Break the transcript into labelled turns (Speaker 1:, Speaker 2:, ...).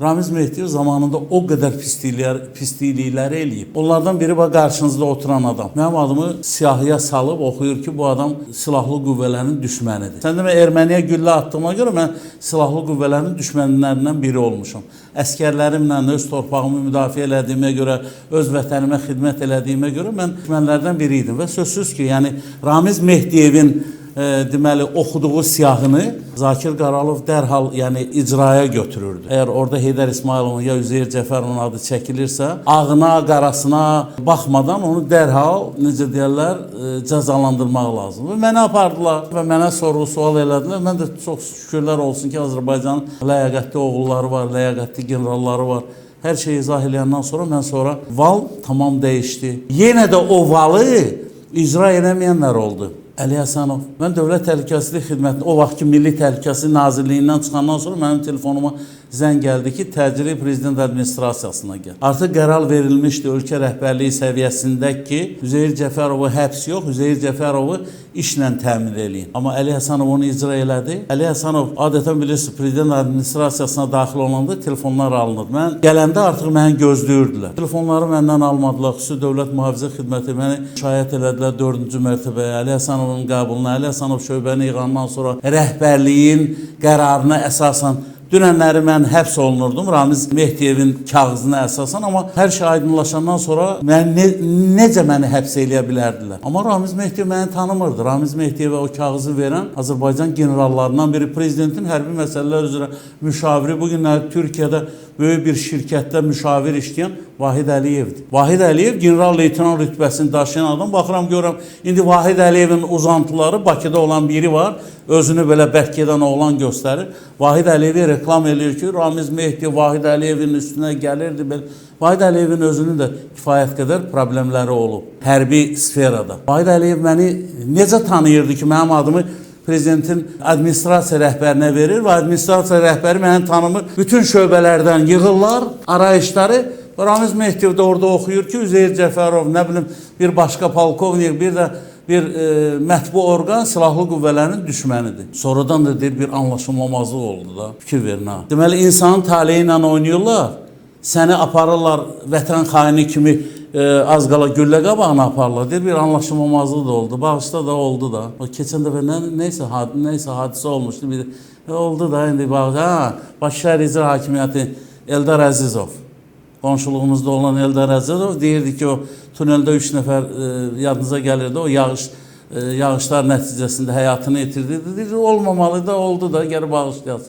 Speaker 1: Ramiz Mehdiyev zamanında o qədər pislikləri eləyib. Onlardan biri var qarşınızda oturan adam. Mənim adımı siyahıya salıb oxuyur ki, bu adam silahlı qüvvələrin düşmənidir. Sən demə, Erməniyə güllə attığıma görə mən silahlı qüvvələrin düşmənlərindən biri olmuşum. Əskərlərimlə öz torpağımı müdafiə elədiyimə görə, öz vətənimə xidmət elədiyimə görə mən düşmənlərdən biri idim. Və sözsüz ki, yəni Ramiz Mehdiyevin deməli oxuduğu siyahını Zakir Qaralov dərhal icraya götürürdü. Əgər orada Heydər İsmayılovun ya Üzeyir Cəfərovun adı çəkilirsə, ağına, qarasına baxmadan onu dərhal, necə deyərlər, cəzalandırmaq lazımdır. Və mənə apardılar və mənə sorğu-sual elədilər. Mən də çox şükürlər olsun ki, Azərbaycanın ləyaqətli oğulları var, ləyaqətli generalları var. Hər şeyi izah eləyəndən sonra val tamam dəyişdi. Yenə də o valı icra eləməyənlər oldu. Əli Həsənov. Mən Dövlət Təhlükəsizlik Xidmətinin o vaxtki Milli Təhlükəsizlik Nazirliyindən çıxandan sonra mənim telefonuma zəng gəldi ki, təcili prezident administrasiyasına gəl. Artıq qərar verilmişdi ölkə rəhbərliyi səviyyəsində ki, Üzeyir Cəfərovu həbs yox, Üzeyir Cəfərovu işlə təmin eləyin. Amma Əli Həsənov onu icra elədi. Əli Həsənov adətən bilirsiniz, prezident administrasiyasına daxil olanda telefonlar alınır. Mən gələndə artıq məni gözləyirdilər. Telefonları məndən almadılar. Xüsusi Dövlət Mühafizə Xidməti məni şikayət elədilər 4-cü mərtəbəyə. Əli Həsənovun qəbuluna, Əli Həsənov şöbəni yığandan sonra rəhbərliyin qərarına əsasən dünənləri mən həbs olunurdum Ramiz Mehdiyevin kağızına əsasən, amma hər şey aydınlaşandan sonra necə məni həbs eləyə bilərdilər. Amma Ramiz Mehdiyev məni tanımırdı. Ramiz Mehdiyevə o kağızı verən Azərbaycan generallarından biri, prezidentin hərbi məsələlər üzrə müşaviri, bugünləri Türkiyədə böyük bir şirkətdə müşavir işləyən Vahid Əliyevdir. Vahid Əliyev general-leytenant rütbəsini daşıyan adam. Baxıram, görürəm, indi Vahid Əliyevin uzantıları Bakıda olan biri var. Özünü belə bərk edən oğlan göstərir. Vahid Əliyevi reklam eləyir ki, Ramiz Mehdiyev Vahid Əliyevin üstünə gəlirdi. Vahid Əliyevin özünün də kifayət qədər problemləri olub hərbi sferada. Vahid Əliyev məni necə tanıyırdı ki, mənim adımı prezidentin administrasiya rəhbərinə verir və administrasiya rəhbəri məni tanımır. Bütün şöbələrdən yığırlar arayışları. Ramiz Mehdiyev də orada oxuyur ki, Üzeyir Cəfərov, nə bilim, bir başqa polkovnik, bir mətbu orqan silahlı qüvvələrin düşmənidir. Sonradan da deyir, bir anlaşılmamazlıq oldu da. Fikir verin ha. Deməli, insanın taleyi ilə oynayırlar. Səni aparırlar vətən xaini kimi az qala güllə qabağına aparırlar. Deyir, bir anlaşılmamazlıq da oldu. Bağışda da oldu da. O keçən dəfə neysə hadisə olmuşdu. Oldu da indi Bakı Şəhər İcra Hakimiyyəti Eldar Əzizov. Qonşuluğumuzda olan Eldar Əzizov deyirdi ki, o tuneldə 3 nəfər yadınıza gəlirdi. O yağışlar nəticəsində həyatını itirdi. Olmamalı da oldu da, gəri bağışlayasın.